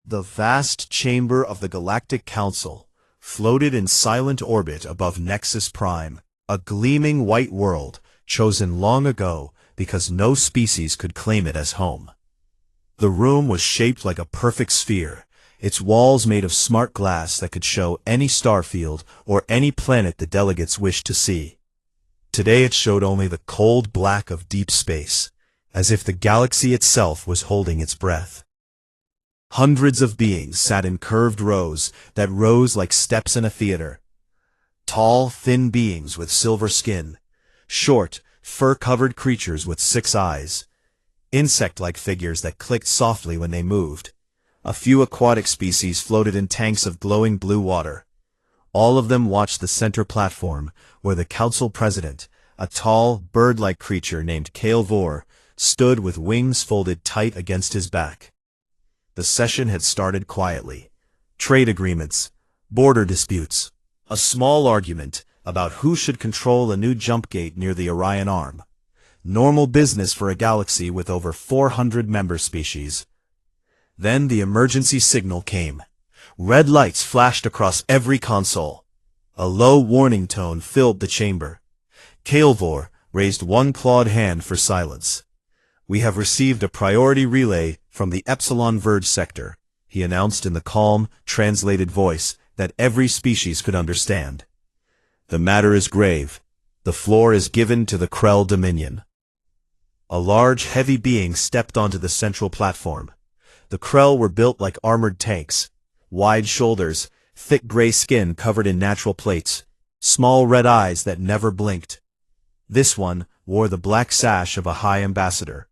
The vast chamber of the Galactic Council floated in silent orbit above Nexus Prime, a gleaming white world chosen long ago because no species could claim it as home. The room was shaped like a perfect sphere, its walls made of smart glass that could show any star field or any planet the delegates wished to see. Today it showed only the cold black of deep space, as if the galaxy itself was holding its breath. Hundreds of beings sat in curved rows that rose like steps in a theater. Tall, thin beings with silver skin, short, fur-covered creatures with 6 eyes, insect-like figures that clicked softly when they moved. A few aquatic species floated in tanks of glowing blue water. All of them watched the center platform, where the council president, a tall, bird-like creature named HFY, stood with wings folded tight against his back. The session had started quietly. Trade agreements, border disputes, a small argument about who should control a new jump gate near the Orion Arm. Normal business for a galaxy with over 400 member species. Then the emergency signal came. Red lights flashed across every console. A low warning tone filled the chamber. HFY raised one clawed hand for silence. "We have received a priority relay from the Epsilon Verge sector," he announced in the calm, translated voice that every species could understand. "The matter is grave. The floor is given to the Krell Dominion." A large, heavy being stepped onto the central platform. The Krell were built like armored tanks. Wide shoulders, thick gray skin covered in natural plates, small red eyes that never blinked. This one wore the black sash of a high ambassador.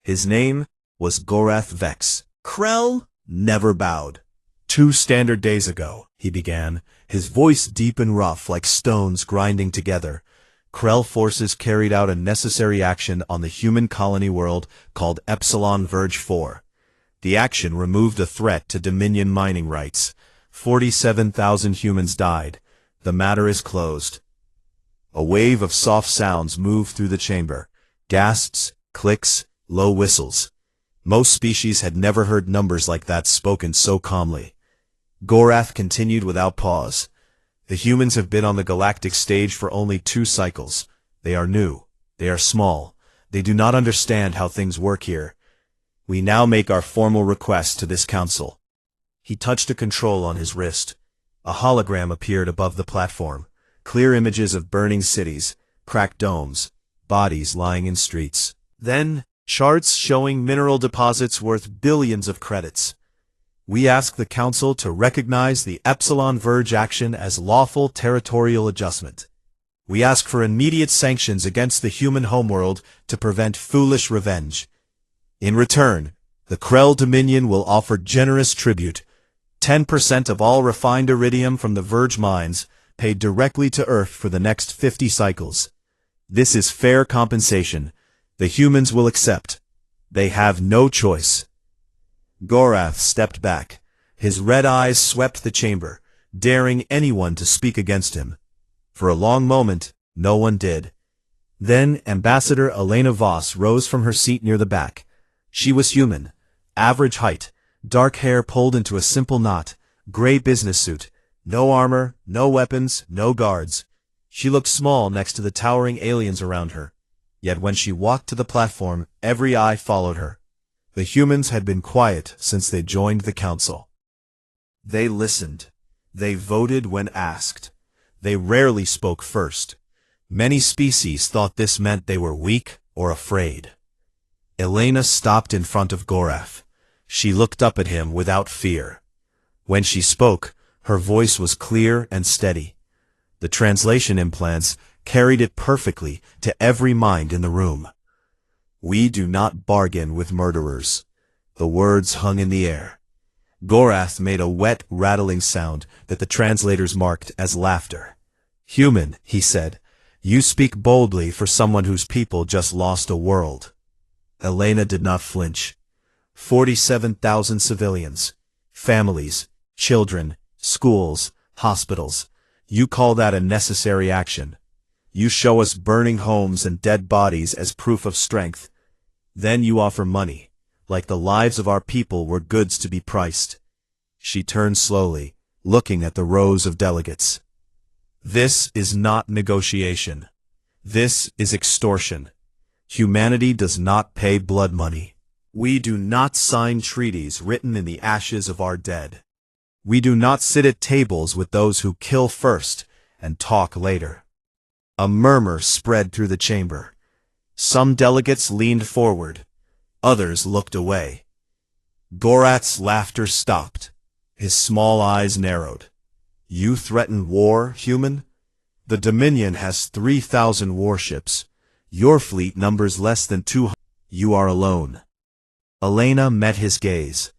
His name was Gorath Vex. Krell never bowed. 2 standard days ago, he began, his voice deep and rough like stones grinding together. Krell forces carried out a necessary action on the human colony world called Epsilon Verge 4. The action removed a threat to Dominion mining rights. 47,000 humans died. The matter is closed. A wave of soft sounds moved through the chamber. Gasps, clicks, low whistles. Most species had never heard numbers like that spoken so calmly. Gorath continued without pause. "The humans have been on the galactic stage for only 2 cycles. They are new. They are small. They do not understand how things work here. We now make our formal request to this council." He touched a control on his wrist. A hologram appeared above the platform. Clear images of burning cities, cracked domes, bodies lying in streets. Then, charts showing mineral deposits worth billions of credits. "We ask the Council to recognize the Epsilon Verge action as lawful territorial adjustment. We ask for immediate sanctions against the human homeworld to prevent foolish revenge. In return, the Krell Dominion will offer generous tribute, 10% of all refined iridium from the Verge mines, paid directly to Earth for the next 50 cycles. This is fair compensation. The humans will accept. They have no choice." Gorath stepped back. His red eyes swept the chamber, daring anyone to speak against him. For a long moment, no one did. Then Ambassador Elena Voss rose from her seat near the back. She was human, average height, dark hair pulled into a simple knot, gray business suit, no armor, no weapons, no guards. She looked small next to the towering aliens around her. Yet when she walked to the platform, every eye followed her. The humans had been quiet since they joined the council. They listened. They voted when asked. They rarely spoke first. Many species thought this meant they were weak or afraid. Elena stopped in front of Gorath. She looked up at him without fear. When she spoke, her voice was clear and steady. The translation implants carried it perfectly to every mind in the room. "We do not bargain with murderers." The words hung in the air. Gorath made a wet, rattling sound that the translators marked as laughter. "Human," he said, "you speak boldly for someone whose people just lost a world." Elena did not flinch. 47,000 civilians, families, children, schools, hospitals. You call that a necessary action. You show us burning homes and dead bodies as proof of strength. Then you offer money, like the lives of our people were goods to be priced. She turned slowly, looking at the rows of delegates. This is not negotiation. This is extortion. Humanity does not pay blood money. We do not sign treaties written in the ashes of our dead. We do not sit at tables with those who kill first and talk later. A murmur spread through the chamber. Some delegates leaned forward. Others looked away. Gorath's laughter stopped. His small eyes narrowed. You threaten war, human? The Dominion has 3,000 warships. Your fleet numbers less than 200. You are alone. Elena met his gaze.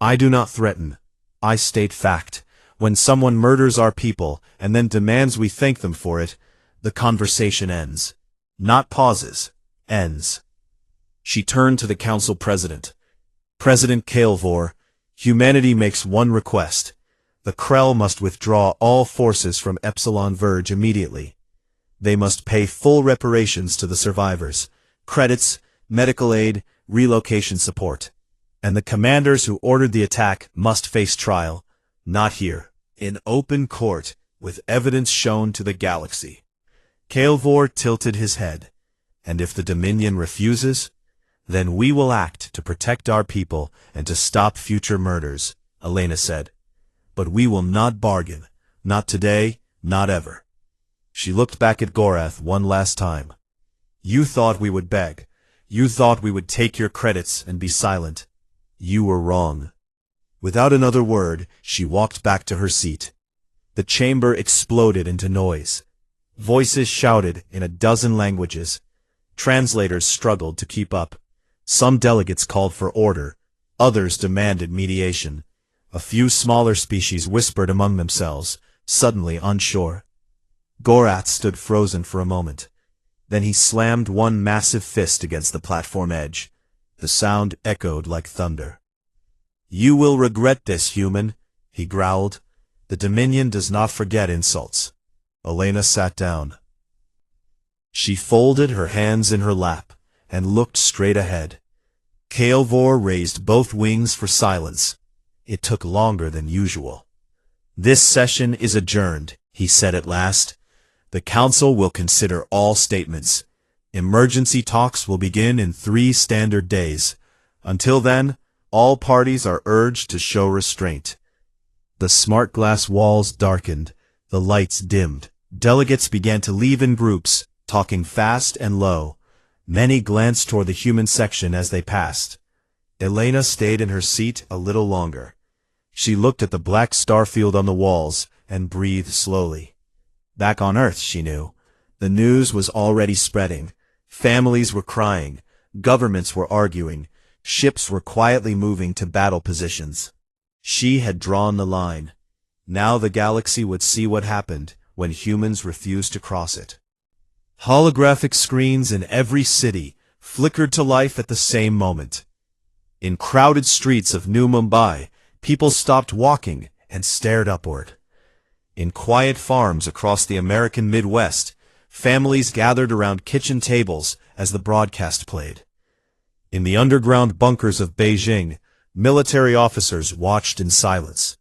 I do not threaten. I state fact. When someone murders our people and then demands we thank them for it, the conversation ends. Not pauses. Ends. She turned to the council president. President Kael'vor, humanity makes one request. The Krell must withdraw all forces from Epsilon Verge immediately. They must pay full reparations to the survivors, credits, medical aid, relocation support. And the commanders who ordered the attack must face trial, not here, in open court, with evidence shown to the galaxy. Kael'vor tilted his head. And if the Dominion refuses, then we will act to protect our people and to stop future murders, Elena said. But we will not bargain, not today, not ever. She looked back at Gorath one last time. You thought we would beg. You thought we would take your credits and be silent. You were wrong. Without another word, she walked back to her seat. The chamber exploded into noise. Voices shouted in a dozen languages. Translators struggled to keep up. Some delegates called for order. Others demanded mediation. A few smaller species whispered among themselves, suddenly unsure. Gorath stood frozen for a moment. Then he slammed one massive fist against the platform edge. The sound echoed like thunder. You will regret this, human, he growled. The Dominion does not forget insults. Elena sat down. She folded her hands in her lap and looked straight ahead. Kael'vor raised both wings for silence. It took longer than usual. This session is adjourned, he said at last. The Council will consider all statements. Emergency talks will begin in 3 standard days. Until then, all parties are urged to show restraint. The smart glass walls darkened. The lights dimmed. Delegates began to leave in groups, talking fast and low. Many glanced toward the human section as they passed. Elena stayed in her seat a little longer. She looked at the black starfield on the walls and breathed slowly. Back on Earth, she knew. The news was already spreading. Families were crying. Governments were arguing. Ships were quietly moving to battle positions. She had drawn the line. Now the galaxy would see what happened when humans refused to cross it. Holographic screens in every city flickered to life at the same moment. In crowded streets of New Mumbai, people stopped walking and stared upward. In quiet farms across the American Midwest, families gathered around kitchen tables as the broadcast played. In the underground bunkers of Beijing, military officers watched in silence.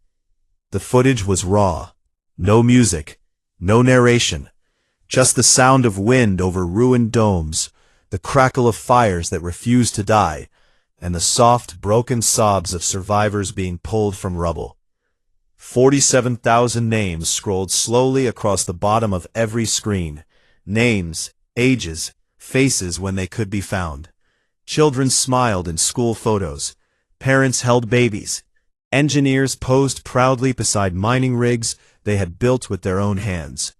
The footage was raw. No music, no narration. Just the sound of wind over ruined domes, the crackle of fires that refused to die, and the soft, broken sobs of survivors being pulled from rubble. 47,000 names scrolled slowly across the bottom of every screen. Names, ages, faces when they could be found. Children smiled in school photos. Parents held babies. Engineers posed proudly beside mining rigs they had built with their own hands.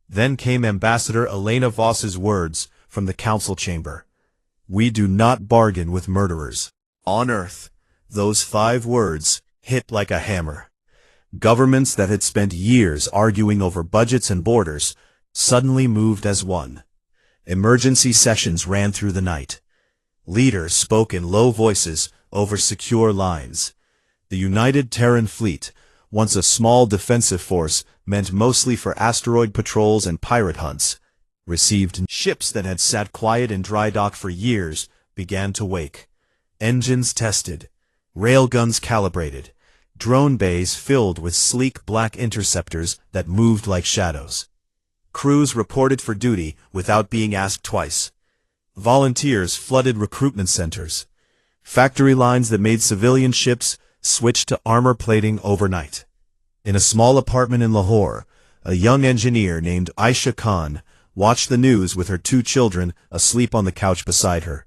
Then came Ambassador Elena Voss's words from the council chamber. We do not bargain with murderers. On Earth, those 5 words hit like a hammer. Governments that had spent years arguing over budgets and borders suddenly moved as one. Emergency sessions ran through the night. Leaders spoke in low voices over secure lines. The United Terran Fleet, once a small defensive force meant mostly for asteroid patrols and pirate hunts, received ships that had sat quiet in dry dock for years began to wake. Engines tested, railguns calibrated, drone bays filled with sleek black interceptors that moved like shadows. Crews reported for duty without being asked twice. Volunteers flooded recruitment centers. Factory lines that made civilian ships switched to armor plating overnight. In a small apartment in Lahore, a young engineer named Aisha Khan watched the news with her 2 children asleep on the couch beside her.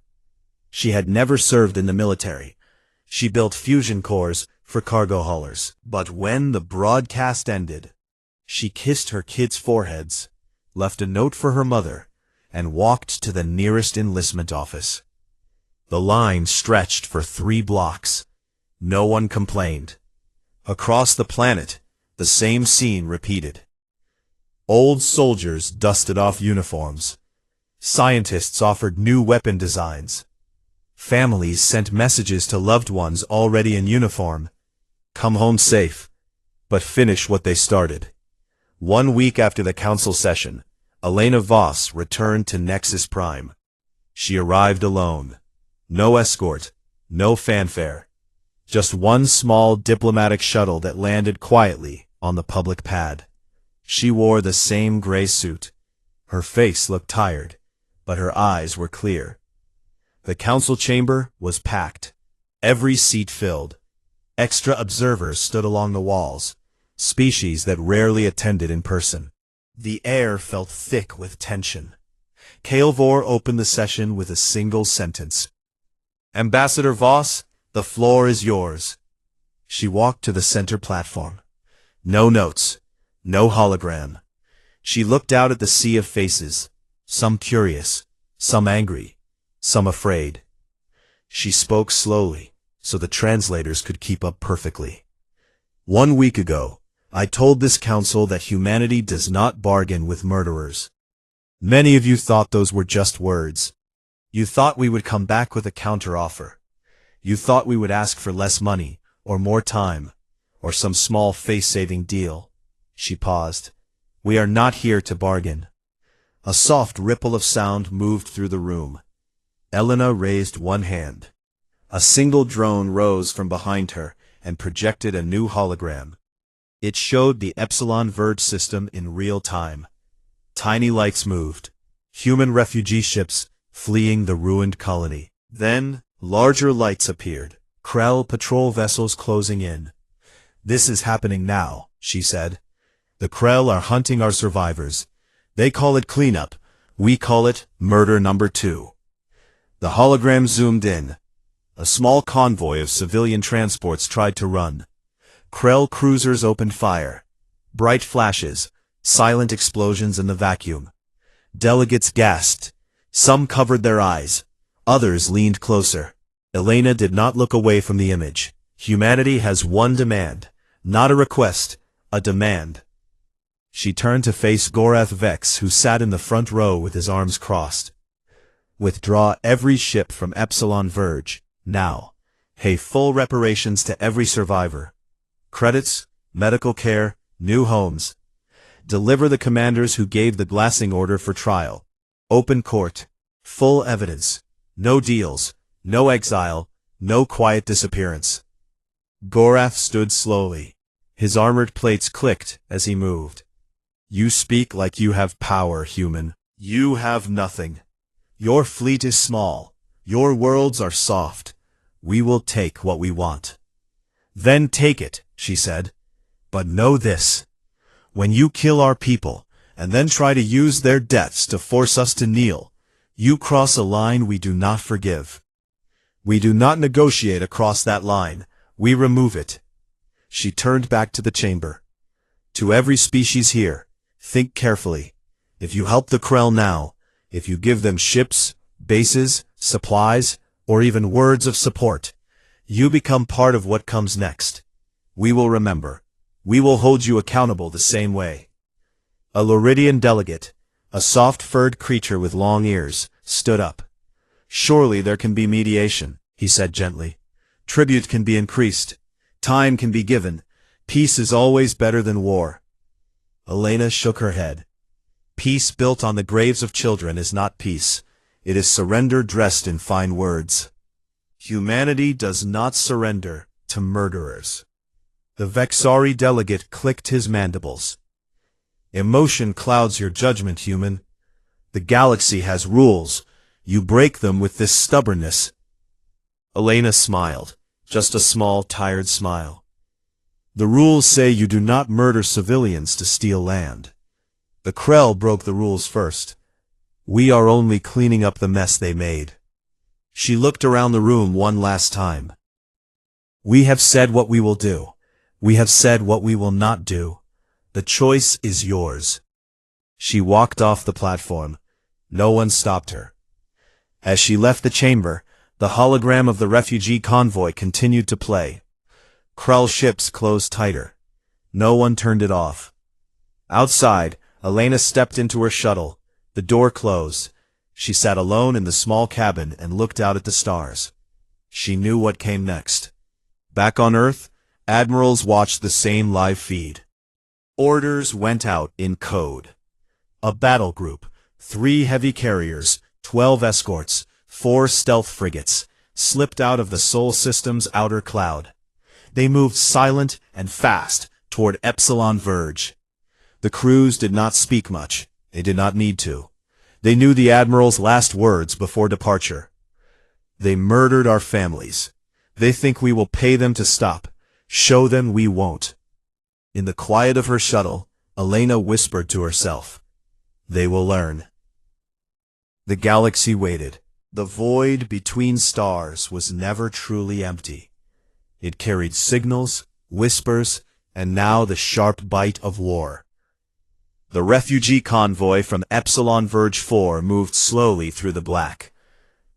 She had never served in the military. She built fusion cores for cargo haulers. But when the broadcast ended, she kissed her kids' foreheads, left a note for her mother, and walked to the nearest enlistment office. The line stretched for 3 blocks. No one complained. Across the planet, the same scene repeated. Old soldiers dusted off uniforms. Scientists offered new weapon designs. Families sent messages to loved ones already in uniform. Come home safe, but finish what they started. 1 week after the council session, Elena Voss returned to Nexus Prime. She arrived alone. No escort, no fanfare. Just one small diplomatic shuttle that landed quietly on the public pad. She wore the same gray suit. Her face looked tired, but her eyes were clear. The council chamber was packed. Every seat filled. Extra observers stood along the walls, species that rarely attended in person. The air felt thick with tension. Kaelvor opened the session with a single sentence. Ambassador Voss, the floor is yours. She walked to the center platform. No notes, no hologram. She looked out at the sea of faces, some curious, some angry, some afraid. She spoke slowly, so the translators could keep up perfectly. 1 week ago, I told this council that humanity does not bargain with murderers. Many of you thought those were just words. You thought we would come back with a counteroffer. You thought we would ask for less money, or more time, or some small face-saving deal. She paused. We are not here to bargain. A soft ripple of sound moved through the room. Elena raised one hand. A single drone rose from behind her and projected a new hologram. It showed the Epsilon Verge system in real time. Tiny lights moved. Human refugee ships fleeing the ruined colony. Then, larger lights appeared. Krell patrol vessels closing in. This is happening now, she said. The Krell are hunting our survivors. They call it cleanup. We call it murder number 2. The hologram zoomed in. A small convoy of civilian transports tried to run. Krell cruisers opened fire. Bright flashes, silent explosions in the vacuum. Delegates gasped. Some covered their eyes. Others leaned closer. Elena did not look away from the image. Humanity has one demand. Not a request, a demand. She turned to face Gorath Vex, who sat in the front row with his arms crossed. Withdraw every ship from Epsilon Verge, now. Pay full reparations to every survivor. Credits, medical care, new homes. Deliver the commanders who gave the glassing order for trial. Open court. Full evidence. No deals. No exile. No quiet disappearance. Gorath stood slowly. His armored plates clicked as he moved. You speak like you have power, human. You have nothing. Your fleet is small. Your worlds are soft. We will take what we want. Then take it, she said. But know this. When you kill our people, and then try to use their deaths to force us to kneel, you cross a line we do not forgive. We do not negotiate across that line. We remove it. She turned back to the chamber. To every species here, think carefully. If you help the Krell now, if you give them ships, bases, supplies, or even words of support, you become part of what comes next. We will remember. We will hold you accountable the same way. A Loridian delegate, a soft-furred creature with long ears, stood up. Surely there can be mediation, he said gently. Tribute can be increased. Time can be given. Peace is always better than war. Elena shook her head. Peace built on the graves of children is not peace. It is surrender dressed in fine words. Humanity does not surrender to murderers. The Vexari delegate clicked his mandibles. Emotion clouds your judgment, human. The galaxy has rules. You break them with this stubbornness. Elena smiled, just a small, tired smile. The rules say you do not murder civilians to steal land. The Krell broke the rules first. We are only cleaning up the mess they made. She looked around the room one last time. We have said what we will do. We have said what we will not do. The choice is yours. She walked off the platform. No one stopped her. As she left the chamber, the hologram of the refugee convoy continued to play. Krell ships closed tighter. No one turned it off. Outside, Elena stepped into her shuttle. The door closed. She sat alone in the small cabin and looked out at the stars. She knew what came next. Back on Earth, admirals watched the same live feed. Orders went out in code. A battle group, 3 heavy carriers, 12 escorts, 4 stealth frigates, slipped out of the Sol system's outer cloud. They moved silent and fast toward Epsilon Verge. The crews did not speak much. They did not need to. They knew the Admiral's last words before departure. They murdered our families. They think we will pay them to stop. Show them we won't. In the quiet of her shuttle, Elena whispered to herself. They will learn. The galaxy waited. The void between stars was never truly empty. It carried signals, whispers, and now the sharp bite of war. The refugee convoy from Epsilon Verge 4 moved slowly through the black.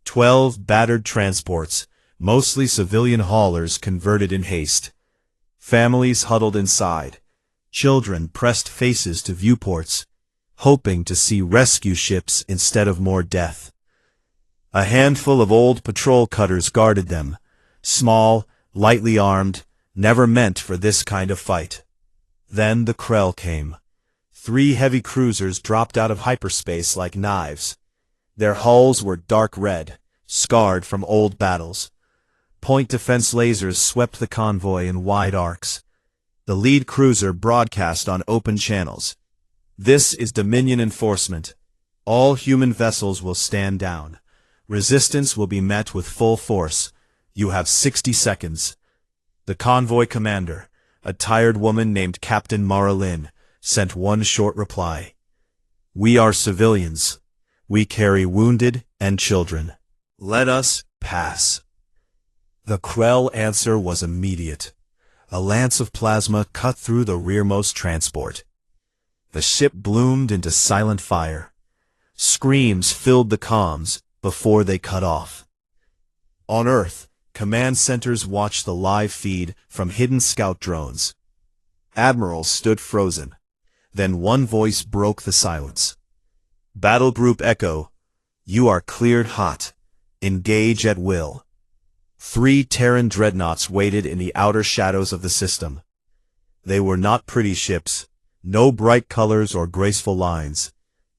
12 battered transports, mostly civilian haulers, converted in haste. Families huddled inside. Children pressed faces to viewports, hoping to see rescue ships instead of more death. A handful of old patrol cutters guarded them, small, lightly armed, never meant for this kind of fight. Then the Krell came. 3 heavy cruisers dropped out of hyperspace like knives. Their hulls were dark red, scarred from old battles. Point defense lasers swept the convoy in wide arcs. The lead cruiser broadcast on open channels. This is Dominion enforcement. All human vessels will stand down. Resistance will be met with full force. You have 60 seconds. The convoy commander, a tired woman named Captain Marilyn, sent one short reply. We are civilians. We carry wounded and children. Let us pass. The Krell answer was immediate. A lance of plasma cut through the rearmost transport. The ship bloomed into silent fire. Screams filled the comms before they cut off. On Earth, command centers watched the live feed from hidden scout drones. Admirals stood frozen. Then one voice broke the silence. Battle Group Echo, you are cleared hot. Engage at will. 3 Terran dreadnoughts waited in the outer shadows of the system. They were not pretty ships, no bright colors or graceful lines,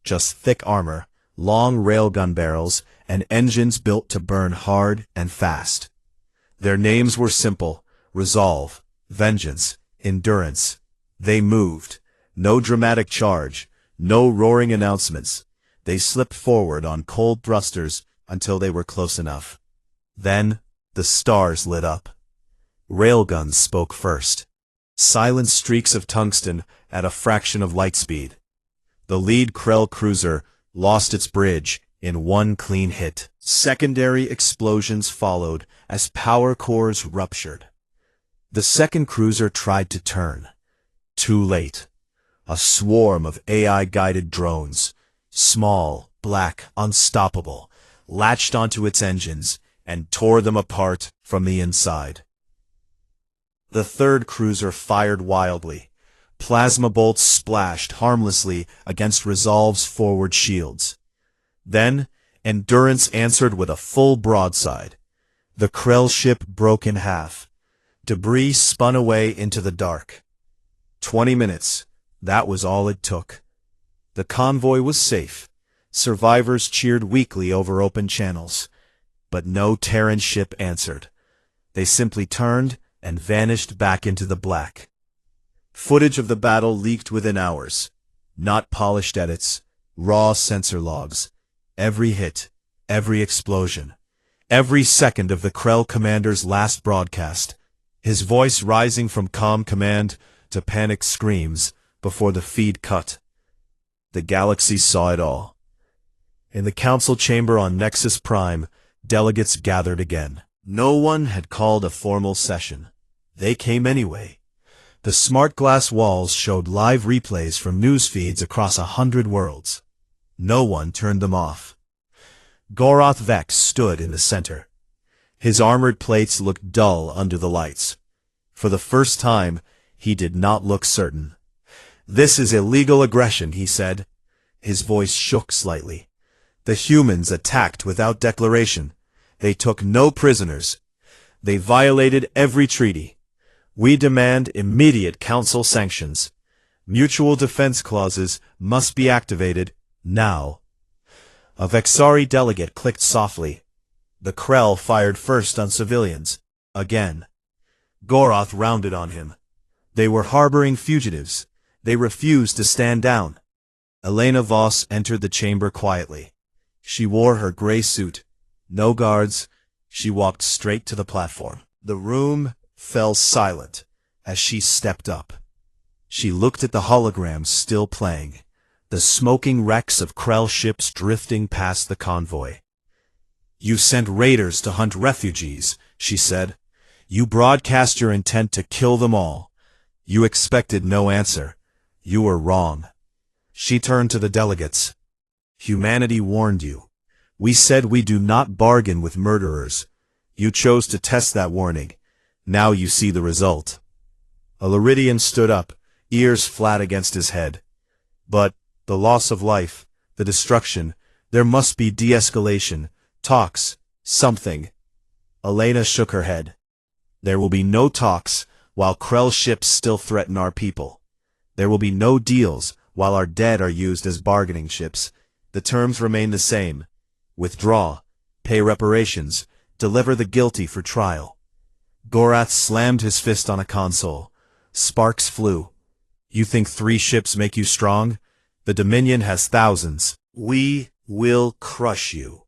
just thick armor, long railgun barrels, and engines built to burn hard and fast. Their names were simple: Resolve, Vengeance, Endurance. They moved. No dramatic charge, no roaring announcements. They slipped forward on cold thrusters until they were close enough. Then, the stars lit up. Railguns spoke first. Silent streaks of tungsten at a fraction of light speed. The lead Krell cruiser lost its bridge in one clean hit. Secondary explosions followed as power cores ruptured. The second cruiser tried to turn. Too late. A swarm of AI-guided drones, small, black, unstoppable, latched onto its engines and tore them apart from the inside. The third cruiser fired wildly. Plasma bolts splashed harmlessly against Resolve's forward shields. Then, Endurance answered with a full broadside. The Krell ship broke in half. Debris spun away into the dark. 20 minutes. That was all it took. The convoy was safe. Survivors cheered weakly over open channels. But no Terran ship answered. They simply turned and vanished back into the black. Footage of the battle leaked within hours. Not polished edits, raw sensor logs. Every hit, every explosion, every second of the Krell commander's last broadcast, his voice rising from calm command to panicked screams before the feed cut. The galaxy saw it all. In the council chamber on Nexus Prime, delegates gathered again. No one had called a formal session. They came anyway. The smart glass walls showed live replays from news feeds across 100 worlds. No one turned them off. Goroth Vex stood in the center. His armored plates looked dull under the lights. For the first time, he did not look certain. "This is illegal aggression," he said. His voice shook slightly. "The humans attacked without declaration. They took no prisoners. They violated every treaty. We demand immediate council sanctions. Mutual defense clauses must be activated now." A Vexari delegate clicked softly. The Krell fired first on civilians. Again. Goroth rounded on him. They were harboring fugitives. They refused to stand down. Elena Voss entered the chamber quietly. She wore her gray suit. No guards. She walked straight to the platform. The room fell silent as she stepped up. She looked at the holograms still playing, the smoking wrecks of Krell ships drifting past the convoy. "You sent raiders to hunt refugees," she said. "You broadcast your intent to kill them all. You expected no answer. You were wrong." She turned to the delegates. "Humanity warned you. We said we do not bargain with murderers. You chose to test that warning. Now you see the result." A Luridian stood up, ears flat against his head. "But the loss of life, the destruction, there must be de-escalation, talks, something." Elena shook her head. "There will be no talks while Krell ships still threaten our people. There will be no deals while our dead are used as bargaining chips. The terms remain the same. Withdraw, pay reparations, deliver the guilty for trial." Goroth slammed his fist on a console. Sparks flew. "You think 3 ships make you strong? The Dominion has thousands. We will crush you."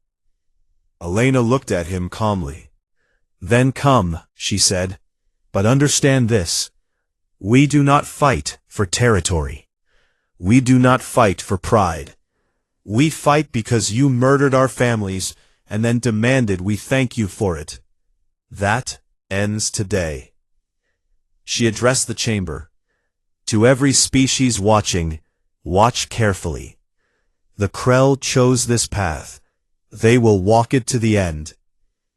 Elena looked at him calmly. "Then come," she said. "But understand this. We do not fight for territory. We do not fight for pride. We fight because you murdered our families and then demanded we thank you for it. That ends today." She addressed the chamber. "To every species watching, watch carefully. The Krell chose this path. They will walk it to the end.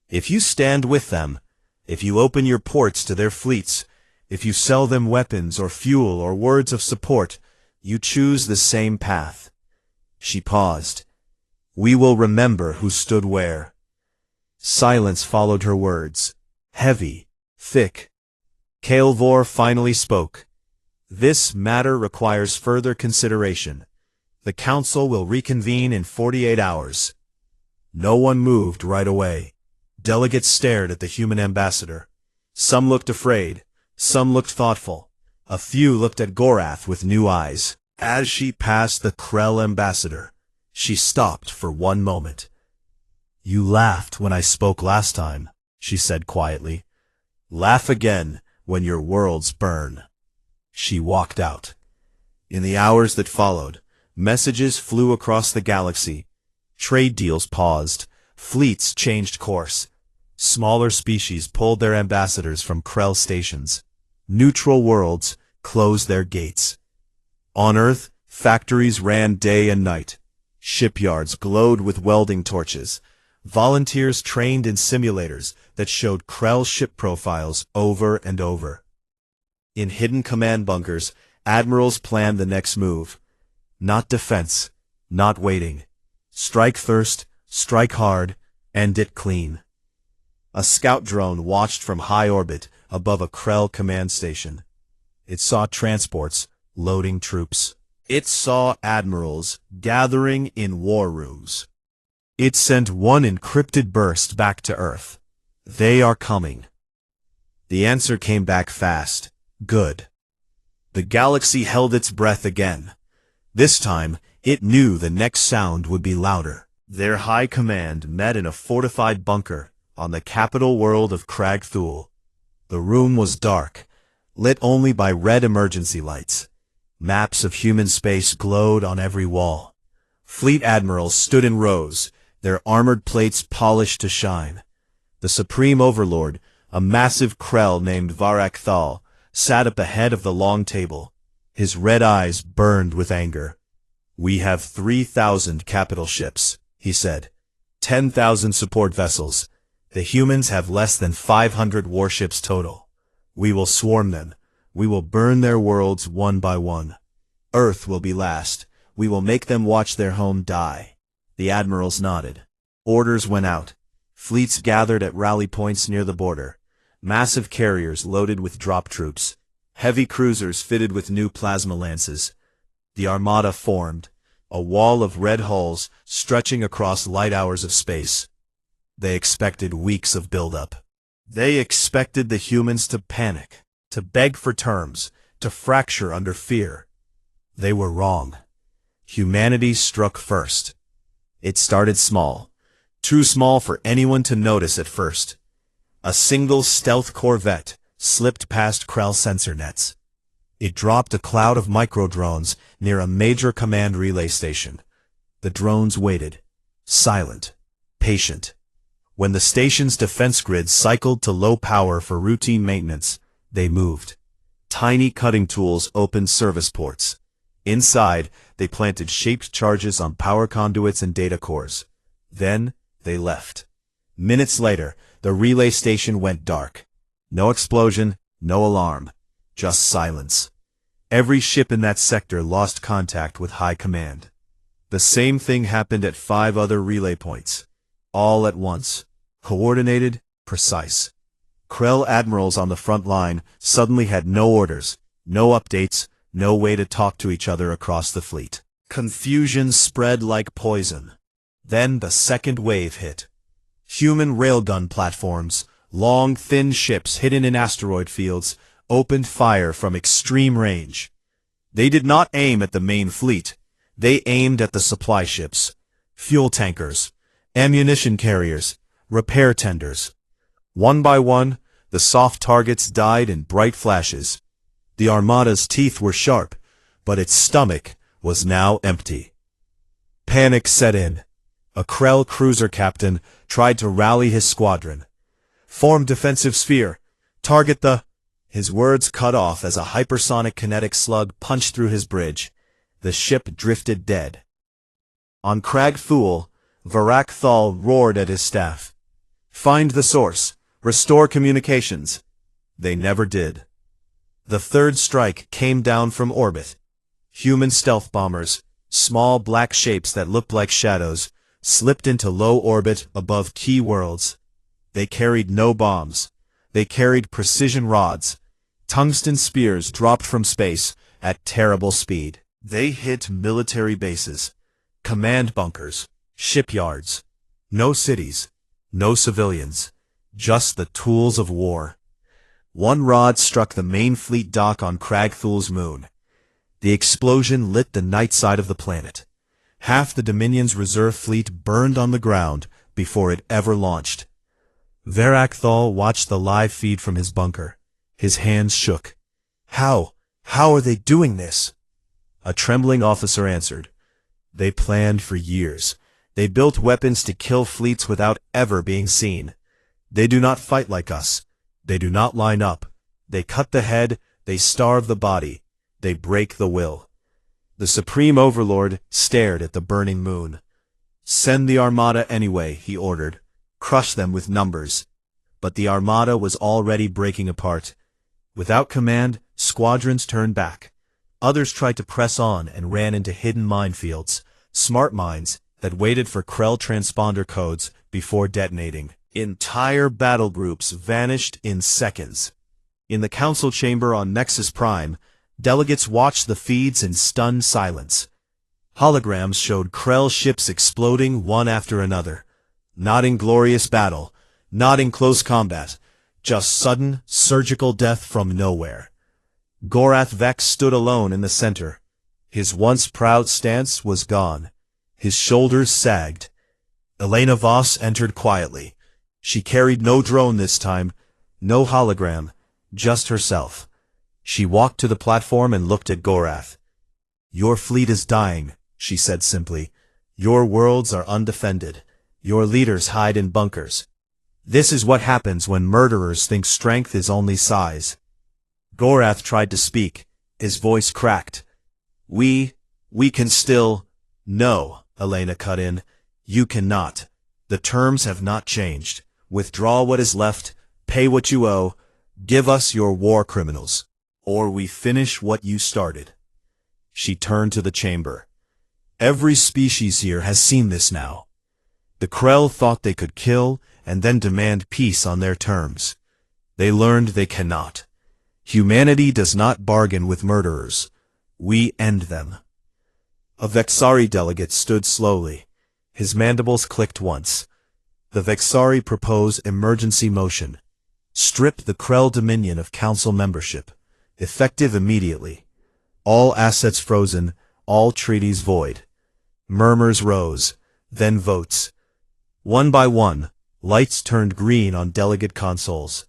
If you stand with them, if you open your ports to their fleets, if you sell them weapons or fuel or words of support, you choose the same path." She paused. "We will remember who stood where." Silence followed her words. Heavy, thick. Kael'vor finally spoke. "This matter requires further consideration. The council will reconvene in 48 hours. No one moved right away. Delegates stared at the human ambassador. Some looked afraid. Some looked thoughtful. A few looked at Goroth with new eyes. As she passed the Krell ambassador, she stopped for one moment. "You laughed when I spoke last time," she said quietly. "Laugh again when your worlds burn." She walked out. In the hours that followed, messages flew across the galaxy. Trade deals paused. Fleets changed course. Smaller species pulled their ambassadors from Krell stations. Neutral worlds closed their gates. On Earth, factories ran day and night. Shipyards glowed with welding torches. Volunteers trained in simulators that showed Krell ship profiles over and over. In hidden command bunkers, admirals planned the next move. Not defense, not waiting. Strike first, strike hard, end it clean. A scout drone watched from high orbit above a Krell command station. It saw transports loading troops. It saw admirals gathering in war rooms. It sent one encrypted burst back to Earth. They are coming. The answer came back fast. Good. The galaxy held its breath again. This time, it knew the next sound would be louder. Their high command met in a fortified bunker on the capital world of Crag Thule. The room was dark, lit only by red emergency lights. Maps of human space glowed on every wall. Fleet admirals stood in rows, their armored plates polished to shine. The Supreme Overlord, a massive Krell named Varak Thal, sat at the head of the long table. His red eyes burned with anger. "We have 3,000 capital ships," he said. 10,000 support vessels. The humans have less than 500 warships total. We will swarm them. We will burn their worlds one by one. Earth will be last. We will make them watch their home die. The admirals nodded. Orders went out. Fleets gathered at rally points near the border. Massive carriers loaded with drop troops. Heavy cruisers fitted with new plasma lances. The armada formed, a wall of red hulls stretching across light hours of space. They expected weeks of buildup. They expected the humans to panic, to beg for terms, to fracture under fear. They were wrong. Humanity struck first. It started small, too small for anyone to notice at first. A single stealth corvette slipped past Krell sensor nets. It dropped a cloud of micro-drones near a major command relay station. The drones waited, silent, patient. When the station's defense grid cycled to low power for routine maintenance, they moved. Tiny cutting tools opened service ports. Inside, they planted shaped charges on power conduits and data cores. Then, they left. Minutes later, the relay station went dark. No explosion, no alarm, just silence. Every ship in that sector lost contact with high command. The same thing happened at 5 other relay points. All at once. Coordinated, precise. Krell admirals on the front line suddenly had no orders, no updates, no way to talk to each other across the fleet. Confusion spread like poison. Then the second wave hit. Human railgun platforms, long, thin ships hidden in asteroid fields, opened fire from extreme range. They did not aim at the main fleet. They aimed at the supply ships, fuel tankers, ammunition carriers, repair tenders. One by one, the soft targets died in bright flashes. The armada's teeth were sharp, but its stomach was now empty. Panic set in. A Krell cruiser captain tried to rally his squadron. "Form defensive sphere. Target the—" His words cut off as a hypersonic kinetic slug punched through his bridge. The ship drifted dead. On Crag Thule, Varak Thal roared at his staff. "Find the source. Restore communications." They never did. The third strike came down from orbit. Human stealth bombers, small black shapes that looked like shadows, slipped into low orbit above key worlds. They carried no bombs. They carried precision rods. Tungsten spears dropped from space at terrible speed. They hit military bases, command bunkers, shipyards. No cities, no civilians, just the tools of war. One rod struck the main fleet dock on Crag Thule's moon. The explosion lit the night side of the planet. Half the Dominion's reserve fleet burned on the ground before it ever launched. Varak Thal watched the live feed from his bunker. His hands shook. How are they doing this?" A trembling officer answered. "They planned for years. They built weapons to kill fleets without ever being seen. They do not fight like us. They do not line up. They cut the head, they starve the body, they break the will." The Supreme Overlord stared at the burning moon. "Send the armada anyway," he ordered. "Crush them with numbers." But the armada was already breaking apart. Without command, squadrons turned back. Others tried to press on and ran into hidden minefields, smart mines that waited for Krell transponder codes before detonating. Entire battle groups vanished in seconds. In the council chamber on Nexus Prime, delegates watched the feeds in stunned silence. Holograms showed Krell ships exploding one after another. Not in glorious battle, not in close combat, Just sudden, surgical death from nowhere. Gorath Vex stood alone in the center. His once proud stance was gone. His shoulders sagged. Elena Voss entered quietly. She carried no drone this time, no hologram, just herself. She walked to the platform and looked at Gorath. "Your fleet is dying," she said simply. "Your worlds are undefended. Your leaders hide in bunkers. This is what happens when murderers think strength is only size." Gorath tried to speak. His voice cracked. We can still—" "No," Elena cut in. "You cannot. The terms have not changed. Withdraw what is left, pay what you owe, give us your war criminals, or we finish what you started." She turned to the chamber. "Every species here has seen this now. The Krell thought they could kill and then demand peace on their terms. They learned they cannot. Humanity does not bargain with murderers. We end them." A Vexari delegate stood slowly. His mandibles clicked once. The Vexari propose emergency motion. Strip the Krell Dominion of Council membership. Effective immediately. All assets frozen, all treaties void. Murmurs rose, then votes. One by one, lights turned green on delegate consoles.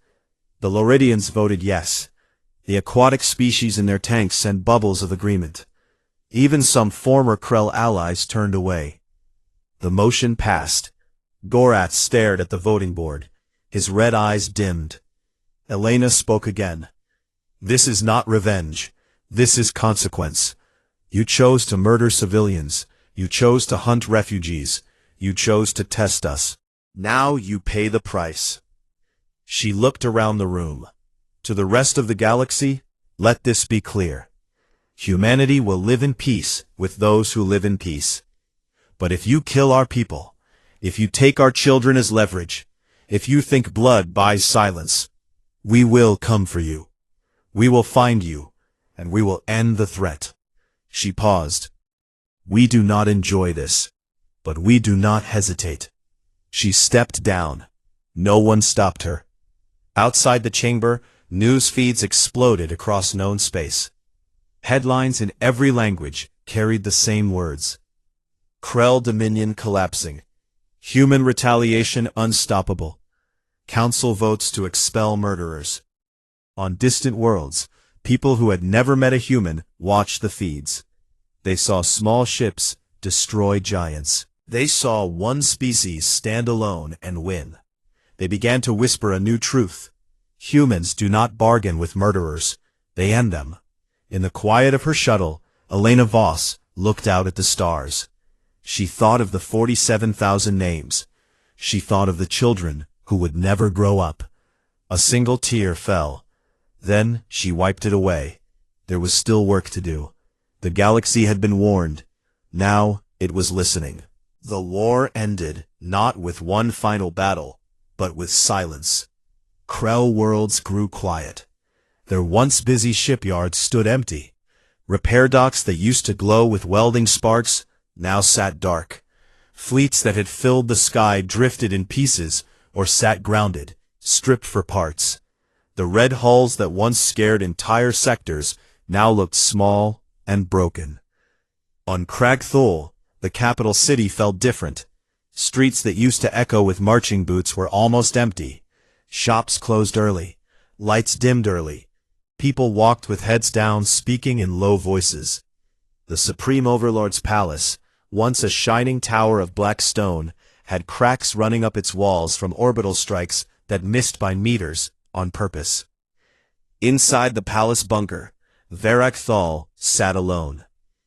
The Loridians voted yes. The aquatic species in their tanks sent bubbles of agreement. Even some former Krell allies turned away. The motion passed. Gorath stared at the voting board. His red eyes dimmed. Elena spoke again. "This is not revenge. This is consequence. You chose to murder civilians. You chose to hunt refugees. You chose to test us. Now you pay the price." She looked around the room. To the rest of the galaxy, let this be clear. Humanity will live in peace with those who live in peace. But if you kill our people, if you take our children as leverage, if you think blood buys silence, we will come for you. We will find you, and we will end the threat. She paused. "We do not enjoy this, but we do not hesitate." She stepped down. No one stopped her. Outside the chamber, news feeds exploded across known space. Headlines in every language carried the same words. Krell Dominion collapsing. Human retaliation unstoppable. Council votes to expel murderers. On distant worlds, people who had never met a human watched the feeds. They saw small ships destroy giants. They saw one species stand alone and win. They began to whisper a new truth. Humans do not bargain with murderers. They end them. In the quiet of her shuttle, Elena Voss looked out at the stars. She thought of the 47,000 names. She thought of the children who would never grow up. A single tear fell. Then she wiped it away. There was still work to do. The galaxy had been warned. Now it was listening. The war ended not with one final battle, but with silence. Krell worlds grew quiet. Their once busy shipyards stood empty. Repair docks that used to glow with welding sparks now sat dark. Fleets that had filled the sky drifted in pieces or sat grounded, stripped for parts. The red hulls that once scared entire sectors now looked small and broken. On Crag Thul, the capital city felt different. Streets that used to echo with marching boots were almost empty. Shops closed early. Lights dimmed early. People walked with heads down, speaking in low voices. The Supreme Overlord's palace, once a shining tower of black stone, had cracks running up its walls from orbital strikes that missed by meters on purpose. Inside the palace bunker, Varak Thal sat alone.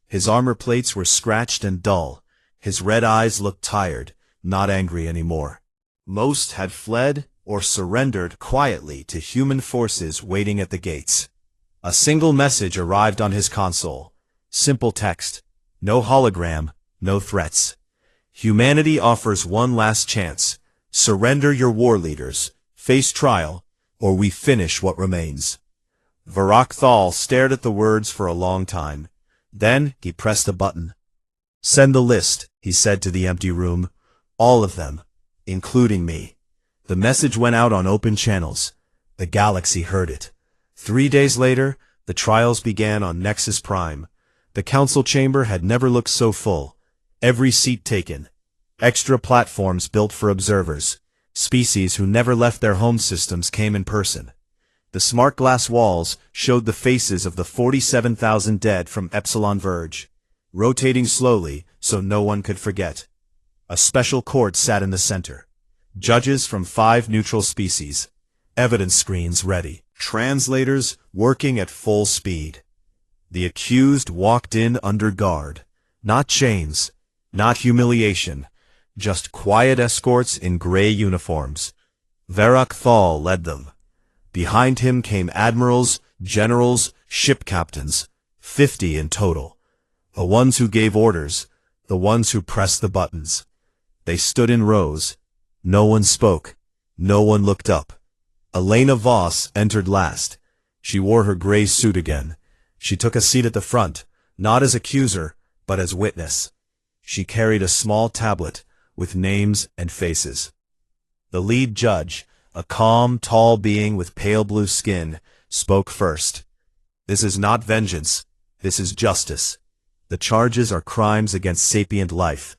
His armor plates were scratched and dull. His red eyes looked tired, not angry anymore. Most had fled or surrendered quietly to human forces waiting at the gates. A single message arrived on his console. Simple text. No hologram, no threats. Humanity offers one last chance. Surrender your war leaders, face trial, or we finish what remains. Varak Thal stared at the words for a long time. Then he pressed a button. "Send the list," he said to the empty room. "All of them, including me." The message went out on open channels. The galaxy heard it. 3 days later, the trials began on Nexus Prime. The council chamber had never looked so full. Every seat taken. Extra platforms built for observers. Species who never left their home systems came in person. The smart glass walls showed the faces of the 47,000 dead from Epsilon Verge, rotating slowly so no one could forget. A special court sat in the center. Judges from 5 neutral species. Evidence screens ready. Translators working at full speed. The accused walked in under guard. Not chains, not humiliation, just quiet escorts in gray uniforms. Varrock Thal led them. Behind him came admirals, generals, ship captains, 50 in total. The ones who gave orders, the ones who pressed the buttons. They stood in rows. No one spoke. No one looked up. Elena Voss entered last. She wore her gray suit again. She took a seat at the front, not as accuser, but as witness. She carried a small tablet with names and faces. The lead judge, a calm, tall being with pale blue skin, spoke first. This is not vengeance. This is justice. The charges are crimes against sapient life.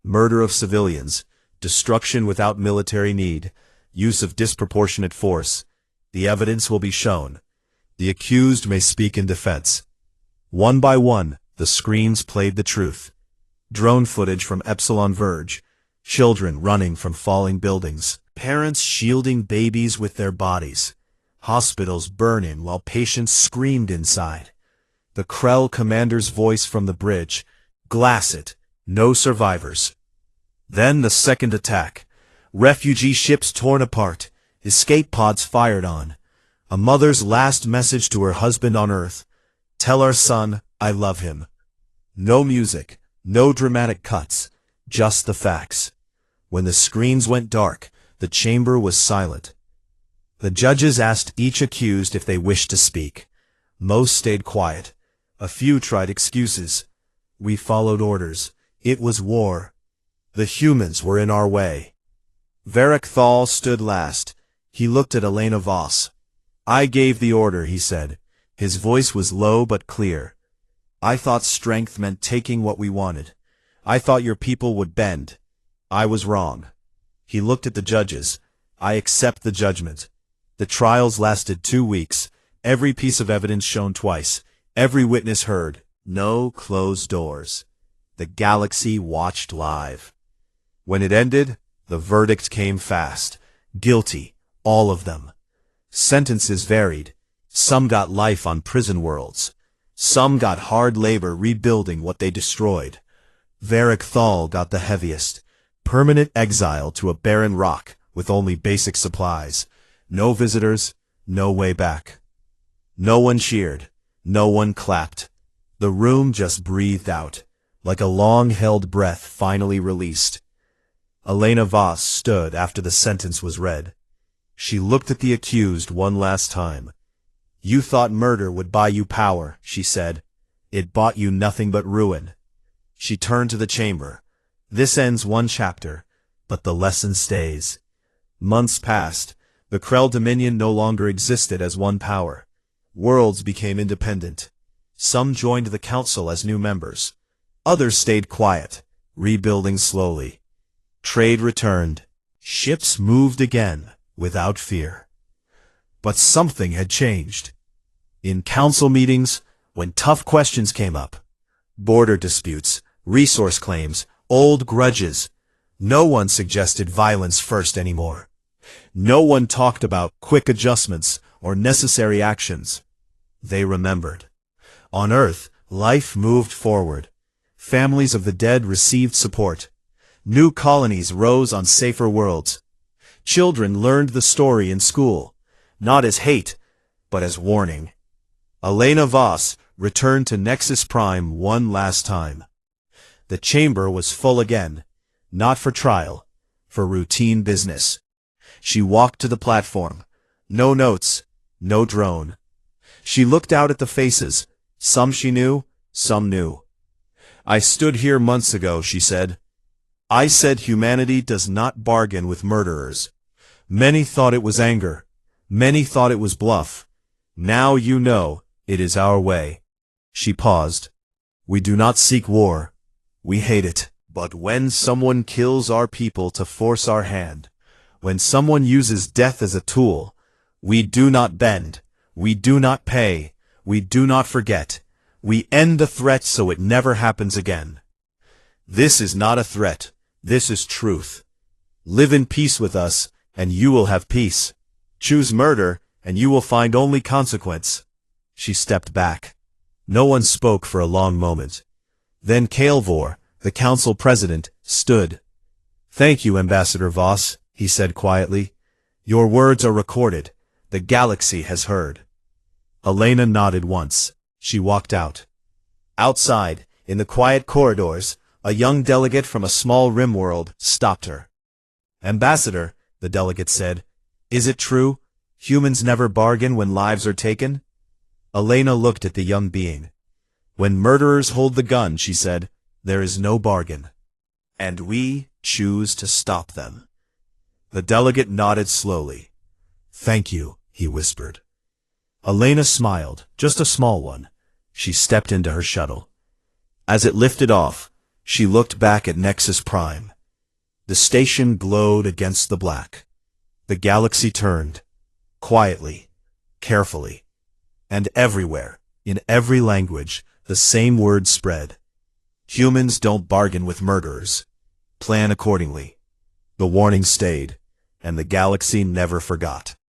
Murder of civilians, destruction without military need, use of disproportionate force. The evidence will be shown. The accused may speak in defense. One by one, the screens played the truth. Drone footage from Epsilon Verge. Children running from falling buildings. Parents shielding babies with their bodies. Hospitals burning while patients screamed inside. The Krell commander's voice from the bridge. Glass it. No survivors. Then the second attack. Refugee ships torn apart. Escape pods fired on. A mother's last message to her husband on Earth. Tell our son, I love him. No music. No dramatic cuts. Just the facts. When the screens went dark, the chamber was silent. The judges asked each accused if they wished to speak. Most stayed quiet. A few tried excuses. We followed orders. It was war. The humans were in our way. Varrock Thal stood last. He looked at Elena Voss. I gave the order, he said. His voice was low but clear. I thought strength meant taking what we wanted. I thought your people would bend. I was wrong. He looked at the judges. I accept the judgment. The trials lasted 2 weeks. Every piece of evidence shown twice. Every witness heard. No closed doors. The galaxy watched live. When it ended, the verdict came fast. Guilty, all of them. Sentences varied. Some got life on prison worlds. Some got hard labor rebuilding what they destroyed. Varrock Thal got the heaviest. Permanent exile to a barren rock with only basic supplies. No visitors, no way back. No one cheered. No one clapped. The room just breathed out, like a long-held breath finally released. Elena Voss stood after the sentence was read. She looked at the accused one last time. You thought murder would buy you power, she said. It bought you nothing but ruin. She turned to the chamber. This ends one chapter, but the lesson stays. Months passed. The Krell Dominion no longer existed as one power. Worlds became independent. Some joined the council as new members. Others stayed quiet, rebuilding slowly. Trade returned. Ships moved again, without fear. But something had changed. In council meetings, when tough questions came up, border disputes, resource claims, old grudges, no one suggested violence first anymore. No one talked about quick adjustments or necessary actions. They remembered. On Earth, life moved forward. Families of the dead received support. New colonies rose on safer worlds. Children learned the story in school, not as hate, but as warning. Elena Voss returned to Nexus Prime one last time. The chamber was full again, not for trial, for routine business. She walked to the platform. No notes, no drone. She looked out at the faces. Some she knew, some new. I stood here months ago, she said. I said humanity does not bargain with murderers. Many thought it was anger. Many thought it was bluff. Now you know, it is our way. She paused. We do not seek war. We hate it. But when someone kills our people to force our hand, when someone uses death as a tool, we do not bend. We do not pay. We do not forget. We end the threat so it never happens again. This is not a threat. This is truth. Live in peace with us, and you will have peace. Choose murder, and you will find only consequence. She stepped back. No one spoke for a long moment. Then Calvor, the council president, stood. Thank you, Ambassador Voss, he said quietly. Your words are recorded. The galaxy has heard. Elena nodded once. She walked out. Outside, in the quiet corridors, a young delegate from a small rim world stopped her. Ambassador, the delegate said, is it true? Humans never bargain when lives are taken? Elena looked at the young being. When murderers hold the gun, she said, there is no bargain. And we choose to stop them. The delegate nodded slowly. Thank you, he whispered. Elena smiled, just a small one. She stepped into her shuttle. As it lifted off, she looked back at Nexus Prime. The station glowed against the black. The galaxy turned, quietly, carefully, and everywhere, in every language, the same word spread. Humans don't bargain with murderers. Plan accordingly. The warning stayed, and the galaxy never forgot.